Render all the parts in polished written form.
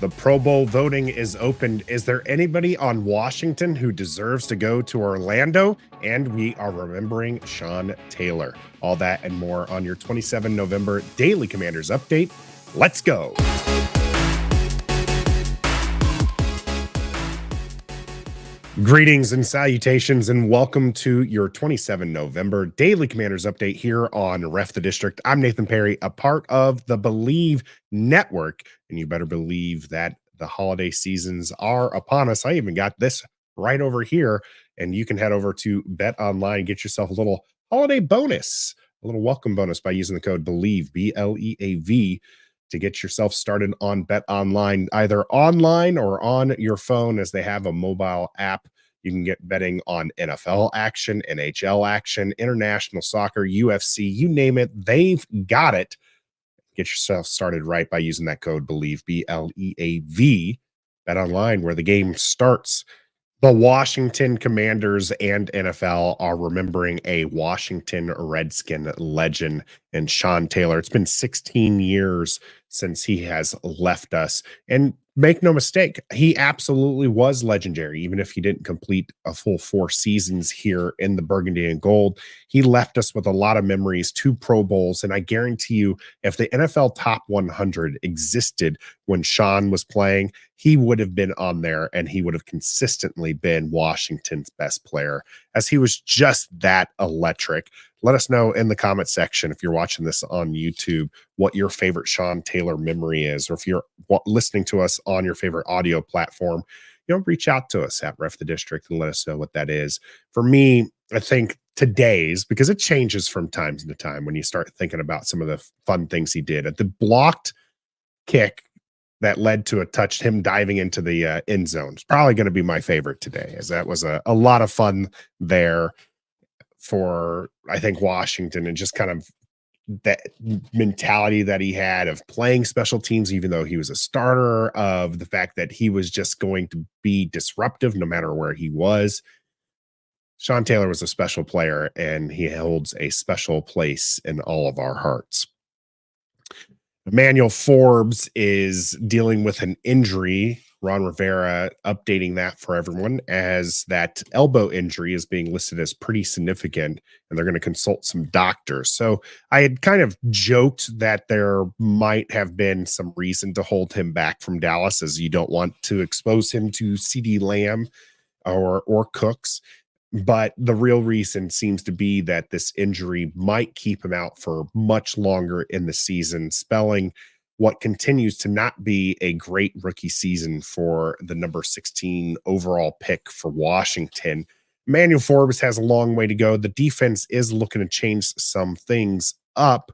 The Pro Bowl voting is open. Is there anybody on Washington who deserves to go to Orlando? And we are remembering Sean Taylor. All that and more on your 27 November Daily Commanders update. Let's go. Greetings and salutations, and welcome to your 27 November Daily Commanders update here on Ref the District. I'm Nathan Perry, a part of the Believe Network, and you better believe that the holiday seasons are upon us. I even got this right over here, and you can head over to Bet Online and get yourself a little holiday bonus, a little welcome bonus by using the code BELIEVE, BLEAV, to get yourself started on Bet Online, either online or on your phone, as they have a mobile app. You can get betting on NFL action, NHL action, international soccer, UFC, you name it, they've got it. Get yourself started right by using that code BELIEVE, BLEAV. Bet Online, where the game starts. The Washington Commanders and NFL are remembering a Washington Redskin legend and Sean Taylor. It's been 16 years since he has left us. And make no mistake, he absolutely was legendary. Even if he didn't complete a full 4 seasons here in the Burgundy and Gold, he left us with a lot of memories, 2 Pro Bowls. And I guarantee you, if the NFL Top 100 existed when Sean was playing, he would have been on there, and he would have consistently been Washington's best player, as he was just that electric. Let us know in the comment section, if you're watching this on YouTube, what your favorite Sean Taylor memory is, or if you're listening to us on your favorite audio platform, reach out to us at Ref the District and let us know what that is. For me, I think today's, because it changes from time to time when you start thinking about some of the fun things he did. At the blocked kick that led to him diving into the end zone, it's probably going to be my favorite today, as that was a lot of fun there for, I think, Washington, and just kind of that mentality that he had of playing special teams, even though he was a starter, of the fact that he was just going to be disruptive no matter where he was. Sean Taylor was a special player, and he holds a special place in all of our hearts. Emanuel Forbes is dealing with an injury. Ron Rivera updating that for everyone, as that elbow injury is being listed as pretty significant, and they're going to consult some doctors. So I had kind of joked that there might have been some reason to hold him back from Dallas, as you don't want to expose him to CeeDee Lamb or Cooks. But the real reason seems to be that this injury might keep him out for much longer in the season, spelling what continues to not be a great rookie season for the number 16 overall pick for Washington. Emanuel Forbes has a long way to go. The defense is looking to change some things up,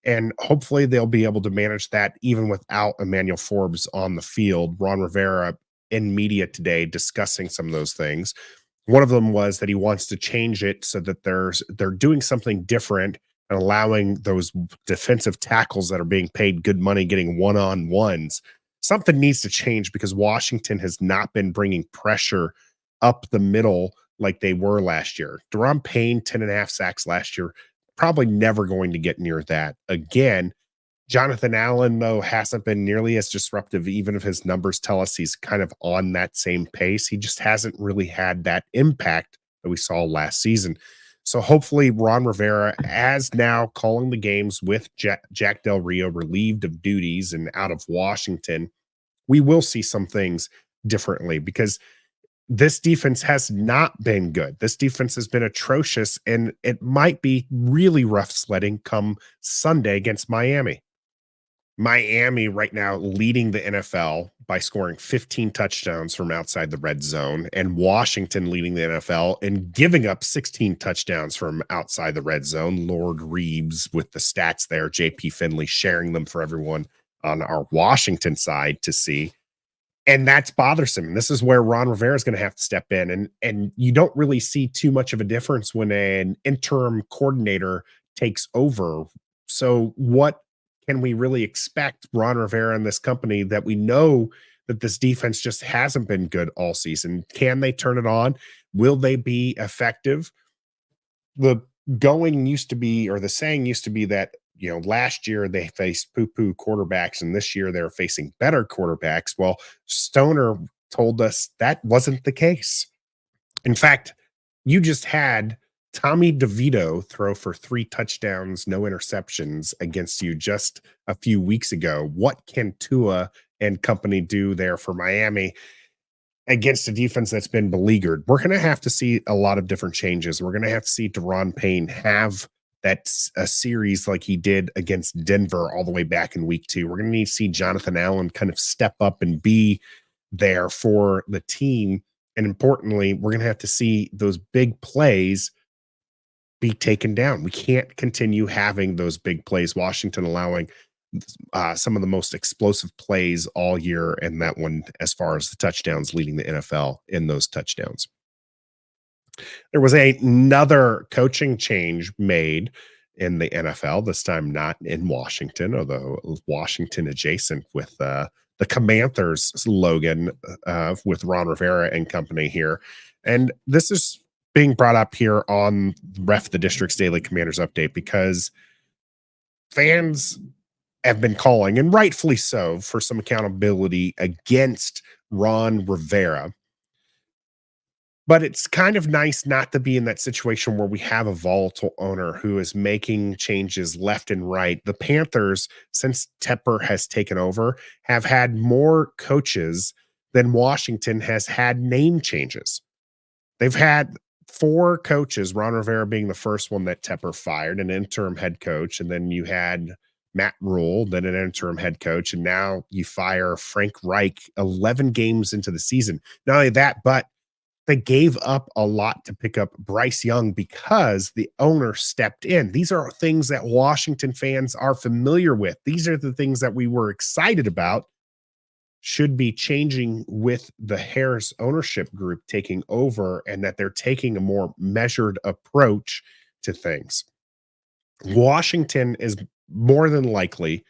and hopefully they'll be able to manage that even without Emanuel Forbes on the field. Ron Rivera in media today discussing some of those things. One of them was that he wants to change it so that they're doing something different and allowing those defensive tackles that are being paid good money getting one-on-ones. Something needs to change, because Washington has not been bringing pressure up the middle like they were last year. Deron Payne, 10.5 sacks last year, probably never going to get near that again. Jonathan Allen, though, hasn't been nearly as disruptive, even if his numbers tell us he's kind of on that same pace. He just hasn't really had that impact that we saw last season. So hopefully Ron Rivera, as now calling the games with Jack Del Rio relieved of duties and out of Washington, we will see some things differently, because this defense has not been good. This defense has been atrocious, and it might be really rough sledding come Sunday against Miami. Miami right now leading the NFL by scoring 15 touchdowns from outside the red zone, and Washington leading the NFL and giving up 16 touchdowns from outside the red zone. Lord Reeves with the stats there, JP Finley sharing them for everyone on our Washington side to see. And that's bothersome. This is where Ron Rivera is going to have to step in. And you don't really see too much of a difference when an interim coordinator takes over. So what can we really expect Ron Rivera and this company, that we know that this defense just hasn't been good all season? Can they turn it on? Will they be effective? The going used to be, or the saying used to be, that last year they faced poo-poo quarterbacks, and this year they're facing better quarterbacks. Well, Stoner told us that wasn't the case. In fact, you just had Tommy DeVito throw for 3 touchdowns, no interceptions against you just a few weeks ago. What can Tua and company do there for Miami against a defense that's been beleaguered? We're going to have to see a lot of different changes. We're going to have to see Deron Payne have a series like he did against Denver all the way back in week 2. We're going to need to see Jonathan Allen kind of step up and be there for the team. And importantly, we're going to have to see those big plays be taken down. We can't continue having those big plays. Washington allowing some of the most explosive plays all year, and that one, as far as the touchdowns, leading the NFL in those touchdowns. There was another coaching change made in the NFL, this time not in Washington, although Washington adjacent, with the Commanders slogan with Ron Rivera and company here. And this is being brought up here on Ref the District's Daily Commanders Update because fans have been calling, and rightfully so, for some accountability against Ron Rivera. But it's kind of nice not to be in that situation where we have a volatile owner who is making changes left and right. The Panthers, since Tepper has taken over, have had more coaches than Washington has had name changes. They've had 4 coaches, Ron Rivera being the first one that Tepper fired, an interim head coach, and then you had Matt Rule, then an interim head coach, and now you fire Frank Reich 11 games into the season. Not only that, but they gave up a lot to pick up Bryce Young because the owner stepped in. These are things that Washington fans are familiar with. These are the things that we were excited about should be changing with the Harris ownership group taking over, and that they're taking a more measured approach to things. Washington is more than likely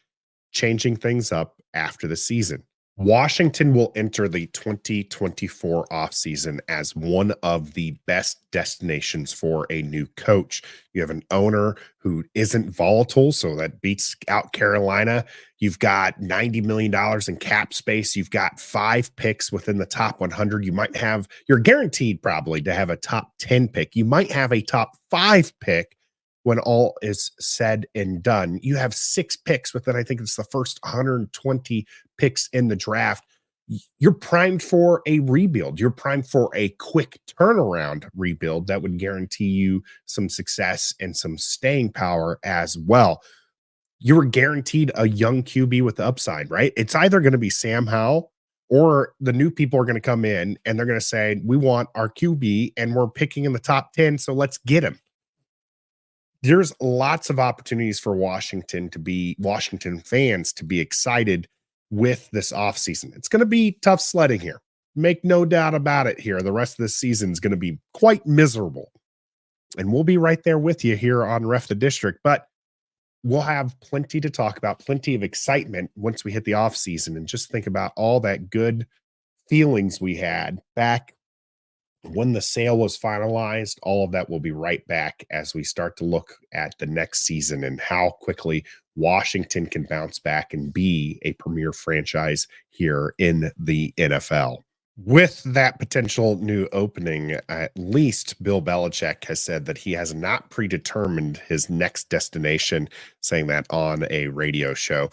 changing things up after the season. Washington will enter the 2024 offseason as one of the best destinations for a new coach. You have an owner who isn't volatile, so that beats out Carolina. You've got $90 million in cap space. You've got 5 picks within the top 100. You're guaranteed probably to have a top 10 pick. You might have a top 5 pick when all is said and done. You have 6 picks within, I think it's the first 120 picks in the draft. You're primed for a rebuild. You're primed for a quick turnaround rebuild that would guarantee you some success and some staying power as well. You were guaranteed a young QB with the upside, right? It's either going to be Sam Howell, or the new people are going to come in and they're going to say, we want our QB and we're picking in the top 10, so let's get him. There's lots of opportunities for Washington fans to be excited with this offseason. It's going to be tough sledding here. Make no doubt about it here. The rest of the season is going to be quite miserable. And we'll be right there with you here on Ref the District. But we'll have plenty to talk about, plenty of excitement once we hit the offseason. And just think about all that good feelings we had back when the sale was finalized. All of that will be right back as we start to look at the next season and how quickly Washington can bounce back and be a premier franchise here in the NFL. With that potential new opening, at least Bill Belichick has said that he has not predetermined his next destination, saying that on a radio show,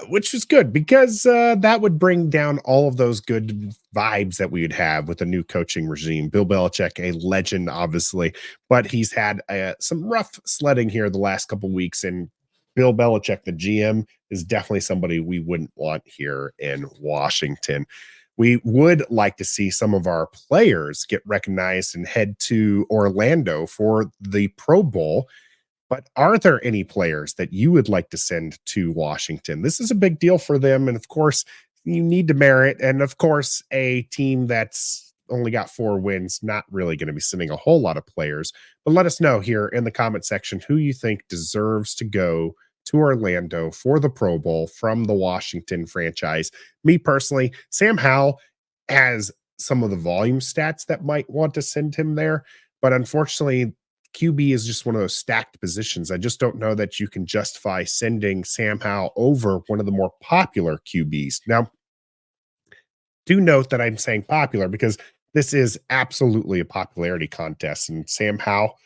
which is good because that would bring down all of those good vibes that we would have with a new coaching regime. Bill Belichick, a legend, obviously, but he's had some rough sledding here the last couple of weeks, and Bill Belichick, the GM, is definitely somebody we wouldn't want here in Washington. We would like to see some of our players get recognized and head to Orlando for the Pro Bowl. But are there any players that you would like to send to Washington? This is a big deal for them. And of course, you need to merit. And of course, a team that's only got 4 wins, not really going to be sending a whole lot of players. But let us know here in the comment section who you think deserves to go to Orlando for the Pro Bowl from the Washington franchise. Me personally, Sam Howell has some of the volume stats that might want to send him there, but unfortunately, QB is just one of those stacked positions. I just don't know that you can justify sending Sam Howell over one of the more popular QBs. Now, do note that I'm saying popular because this is absolutely a popularity contest, and Sam Howell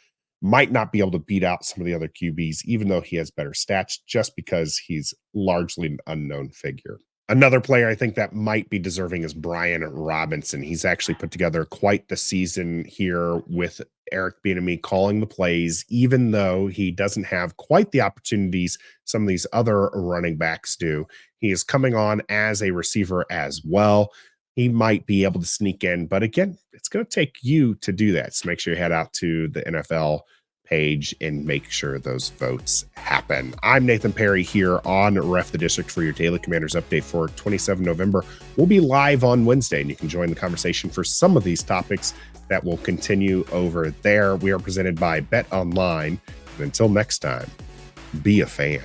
might not be able to beat out some of the other QBs, even though he has better stats, just because he's largely an unknown figure. Another player I think that might be deserving is Brian Robinson. He's actually put together quite the season here with Eric Bieniemy calling the plays, even though he doesn't have quite the opportunities some of these other running backs do. He is coming on as a receiver as well. He might be able to sneak in, but again, it's going to take you to do that. So make sure you head out to the NFL page and make sure those votes happen. I'm Nathan Perry here on Ref the District for your daily Commanders update for 27 November. We'll be live on Wednesday, and you can join the conversation for some of these topics that will continue over there. We are presented by Bet Online. And until next time, be a fan.